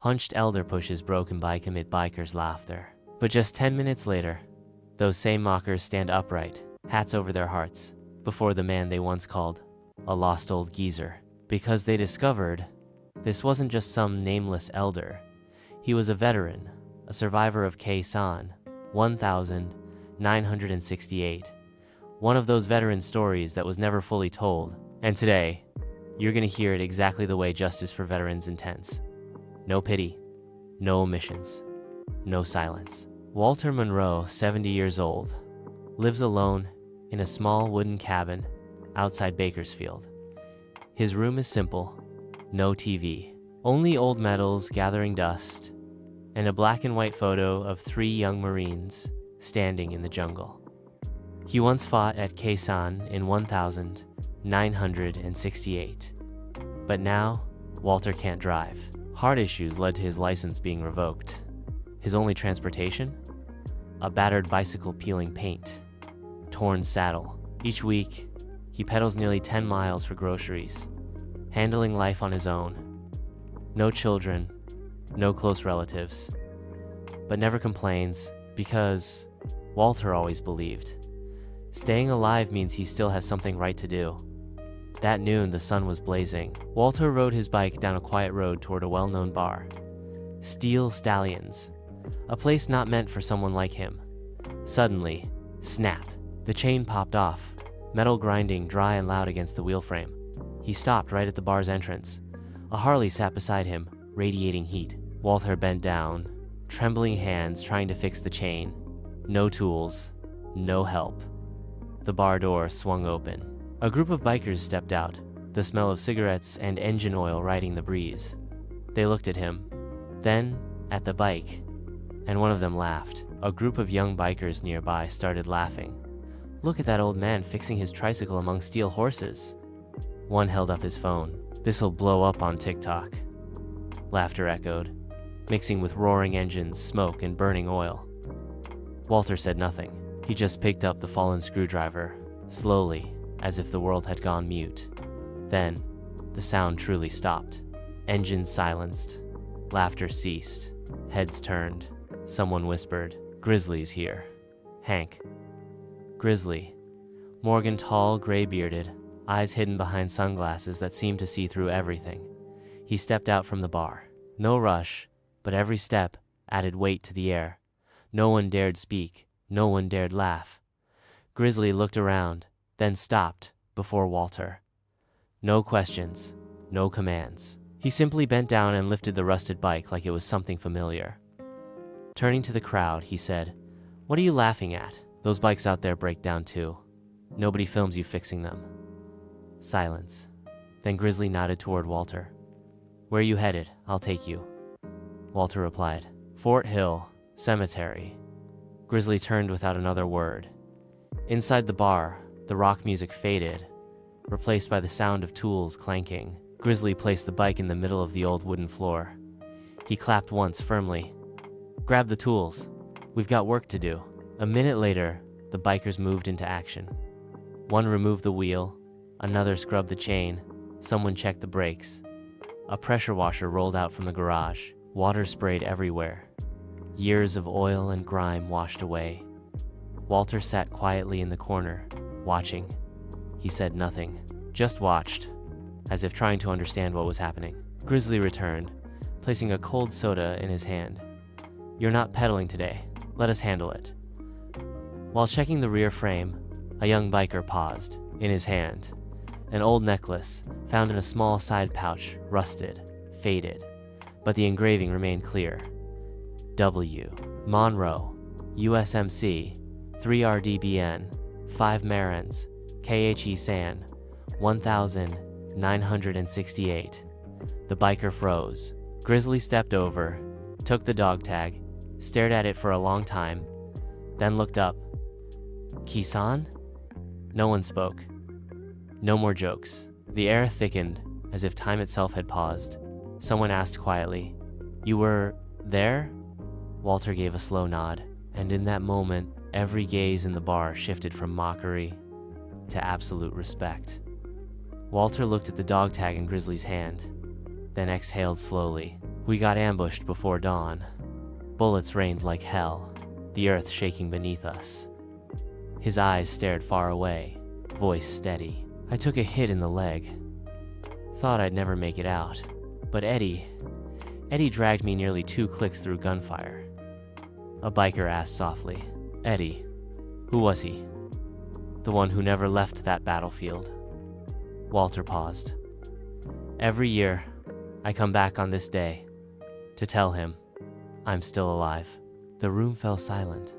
Hunched elder pushes broken bike amid bikers' laughter. But just 10 minutes later, those same mockers stand upright, hats over their hearts, before the man they once called a lost old geezer. Because they discovered this wasn't just some nameless elder. He was a veteran, a survivor of Khe-Sanh 1968. One of those veteran stories that was never fully told. And today, you're gonna hear it exactly the way justice for veterans intends. No pity, no omissions, no silence. Walter Monroe, 70 years old, lives alone in a small wooden cabin outside Bakersfield. His room is simple, no TV, only old medals gathering dust, and a black and white photo of 3 young Marines standing in the jungle. He once fought at Khe-Sanh in 1968, but now Walter can't drive. Heart issues led to his license being revoked. His only transportation? A battered bicycle peeling paint, torn saddle. Each week, he pedals nearly 10 miles for groceries, handling life on his own. No children, no close relatives, but never complains because Walter always believed staying alive means he still has something right to do. That noon, the sun was blazing. Walter rode his bike down a quiet road toward a well-known bar, Steel Stallions, a place not meant for someone like him. Suddenly, snap, the chain popped off, metal grinding dry and loud against the wheel frame. He stopped right at the bar's entrance. A Harley sat beside him, radiating heat. Walter bent down, trembling hands trying to fix the chain. No tools, no help. The bar door swung open. A group of bikers stepped out, the smell of cigarettes and engine oil riding the breeze. They looked at him, then at the bike, and one of them laughed. A group of young bikers nearby started laughing. Look at that old man fixing his tricycle among steel horses. One held up his phone. This'll blow up on TikTok. Laughter echoed, mixing with roaring engines, smoke, and burning oil. Walter said nothing. He just picked up the fallen screwdriver, slowly, as if the world had gone mute. Then, the sound truly stopped. Engines silenced. Laughter ceased. Heads turned. Someone whispered, "Grizzly's here." Hank. Grizzly. Morgan, tall, gray-bearded, eyes hidden behind sunglasses that seemed to see through everything. He stepped out from the bar. No rush, but every step added weight to the air. No one dared speak. No one dared laugh. Grizzly looked around, then stopped before Walter. No questions, no commands. He simply bent down and lifted the rusted bike like it was something familiar. Turning to the crowd, he said, "What are you laughing at? Those bikes out there break down too. Nobody films you fixing them." Silence. Then Grizzly nodded toward Walter. "Where are you headed? I'll take you." Walter replied, "Fort Hill, Cemetery." Grizzly turned without another word. Inside the bar, the rock music faded, replaced by the sound of tools clanking. Grizzly placed the bike in the middle of the old wooden floor. He clapped once firmly. "Grab the tools. We've got work to do." A minute later, the bikers moved into action. One removed the wheel, another scrubbed the chain, someone checked the brakes. A pressure washer rolled out from the garage. Water sprayed everywhere. Years of oil and grime washed away. Walter sat quietly in the corner, watching. He said nothing, just watched, as if trying to understand what was happening. Grizzly returned, placing a cold soda in his hand. "You're not pedaling today. Let us handle it." While checking the rear frame, a young biker paused. In his hand, an old necklace found in a small side pouch, rusted, faded, but the engraving remained clear. W. Monroe, USMC, 3RDBN, 5 Marans, Khe-Sanh 1968. The biker froze. Grizzly stepped over, took the dog tag, stared at it for a long time, then looked up. "Khe-Sanh?" No one spoke. No more jokes. The air thickened, as if time itself had paused. Someone asked quietly, "You were there?" Walter gave a slow nod, and in that moment, every gaze in the bar shifted from mockery to absolute respect. Walter looked at the dog tag in Grizzly's hand, then exhaled slowly. We got ambushed before dawn. Bullets rained like hell, the earth shaking beneath us. His eyes stared far away, voice steady. I took a hit in the leg. Thought I'd never make it out. But Eddie dragged me nearly 2 clicks through gunfire. A biker asked softly, "Eddie, who was he?" "The one who never left that battlefield." Walter paused. "Every year, I come back on this day to tell him I'm still alive." The room fell silent.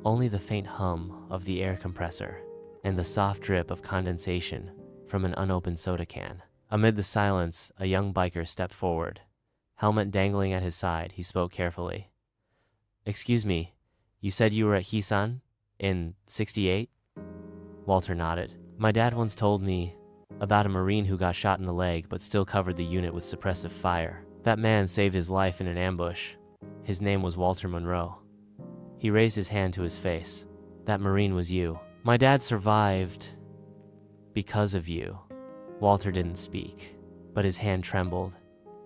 Only the faint hum of the air compressor and the soft drip of condensation from an unopened soda can. Amid the silence, a young biker stepped forward. Helmet dangling at his side, he spoke carefully. "Excuse me, you said you were at Hisan in '68? Walter nodded. "My dad once told me about a Marine who got shot in the leg but still covered the unit with suppressive fire. That man saved his life in an ambush. His name was Walter Monroe." He raised his hand to his face. "That Marine was you. My dad survived because of you." Walter didn't speak, but his hand trembled,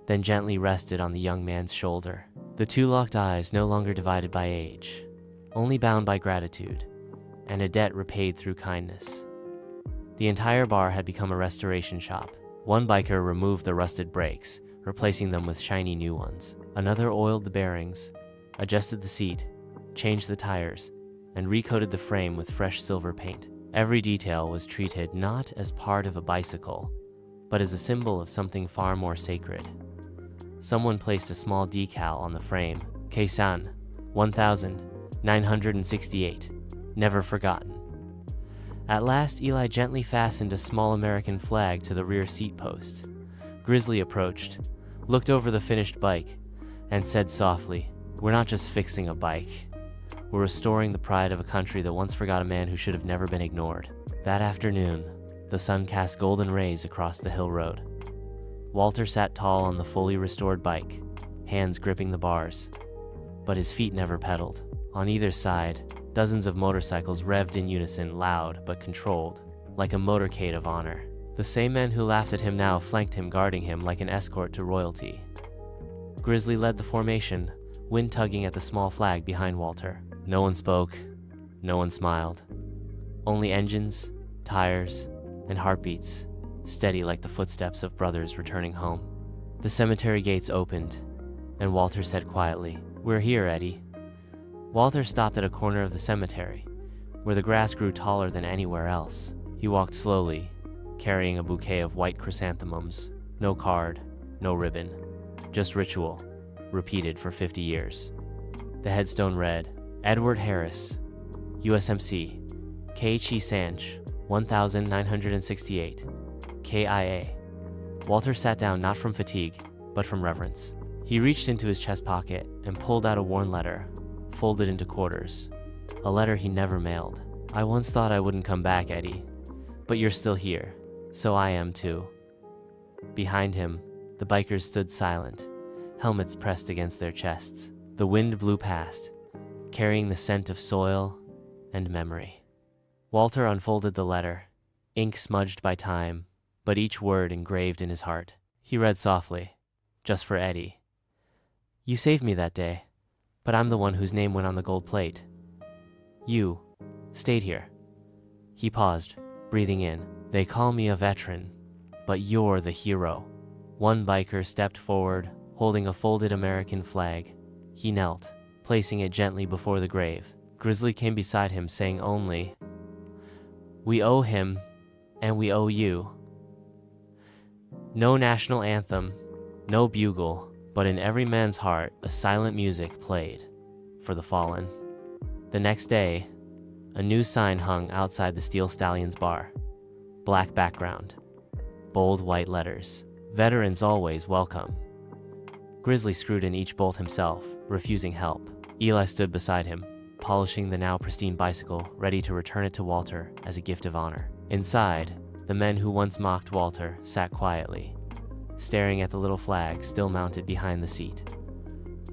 then gently rested on the young man's shoulder. The two locked eyes, no longer divided by age, only bound by gratitude, and a debt repaid through kindness. The entire bar had become a restoration shop. One biker removed the rusted brakes, replacing them with shiny new ones. Another oiled the bearings, adjusted the seat, changed the tires, and recoated the frame with fresh silver paint. Every detail was treated not as part of a bicycle, but as a symbol of something far more sacred. Someone placed a small decal on the frame, Keisan, 1968, never forgotten. At last, Eli gently fastened a small American flag to the rear seat post. Grizzly approached, looked over the finished bike, and said softly, "We're not just fixing a bike. We're restoring the pride of a country that once forgot a man who should have never been ignored." That afternoon, the sun cast golden rays across the hill road. Walter sat tall on the fully restored bike, hands gripping the bars, but his feet never pedaled. On either side, dozens of motorcycles revved in unison, loud but controlled, like a motorcade of honor. The same men who laughed at him now flanked him, guarding him like an escort to royalty. Grizzly led the formation, wind tugging at the small flag behind Walter. No one spoke, no one smiled. Only engines, tires, and heartbeats, steady like the footsteps of brothers returning home. The cemetery gates opened, and Walter said quietly, "We're here, Eddie." Walter stopped at a corner of the cemetery, where the grass grew taller than anywhere else. He walked slowly, carrying a bouquet of white chrysanthemums. No card, no ribbon, just ritual, repeated for 50 years. The headstone read, "Edward Harris, USMC, Keiichi Sanch, 1968, KIA." Walter sat down not from fatigue, but from reverence. He reached into his chest pocket and pulled out a worn letter, folded into quarters. A letter he never mailed. "I once thought I wouldn't come back, Eddie, but you're still here, so I am too." Behind him, the bikers stood silent, helmets pressed against their chests. The wind blew past, carrying the scent of soil and memory. Walter unfolded the letter, ink smudged by time, but each word engraved in his heart. He read softly, just for Eddie. "You saved me that day, but I'm the one whose name went on the gold plate. You stayed here." He paused, breathing in. "They call me a veteran, but you're the hero." One biker stepped forward, holding a folded American flag. He knelt, placing it gently before the grave. Grizzly came beside him, saying only, "We owe him, and we owe you." No national anthem, no bugle, but in every man's heart, a silent music played for the fallen. The next day, a new sign hung outside the Steel Stallions bar. Black background, bold white letters, "Veterans always welcome." Grizzly screwed in each bolt himself, refusing help. Eli stood beside him, polishing the now pristine bicycle, ready to return it to Walter as a gift of honor. Inside, the men who once mocked Walter sat quietly, staring at the little flag still mounted behind the seat.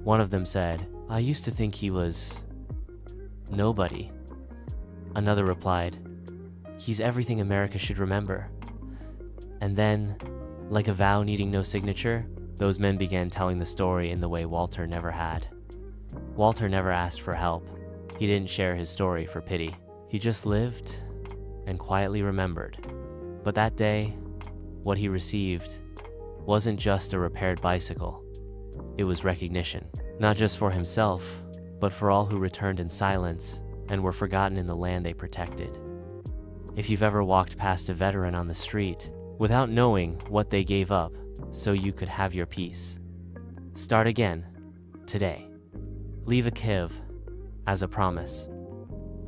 One of them said, "I used to think he was nobody." Another replied, "He's everything America should remember." And then, like a vow needing no signature, those men began telling the story in the way Walter never had. Walter never asked for help. He didn't share his story for pity. He just lived and quietly remembered. But that day, what he received wasn't just a repaired bicycle. It was recognition, not just for himself, but for all who returned in silence and were forgotten in the land they protected. If you've ever walked past a veteran on the street without knowing what they gave up so you could have your peace, start again today. Leave a kiv as a promise.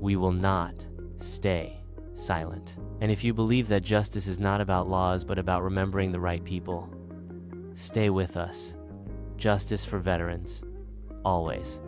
We will not stay silent. And if you believe that justice is not about laws but about remembering the right people, stay with us. Justice for veterans, always.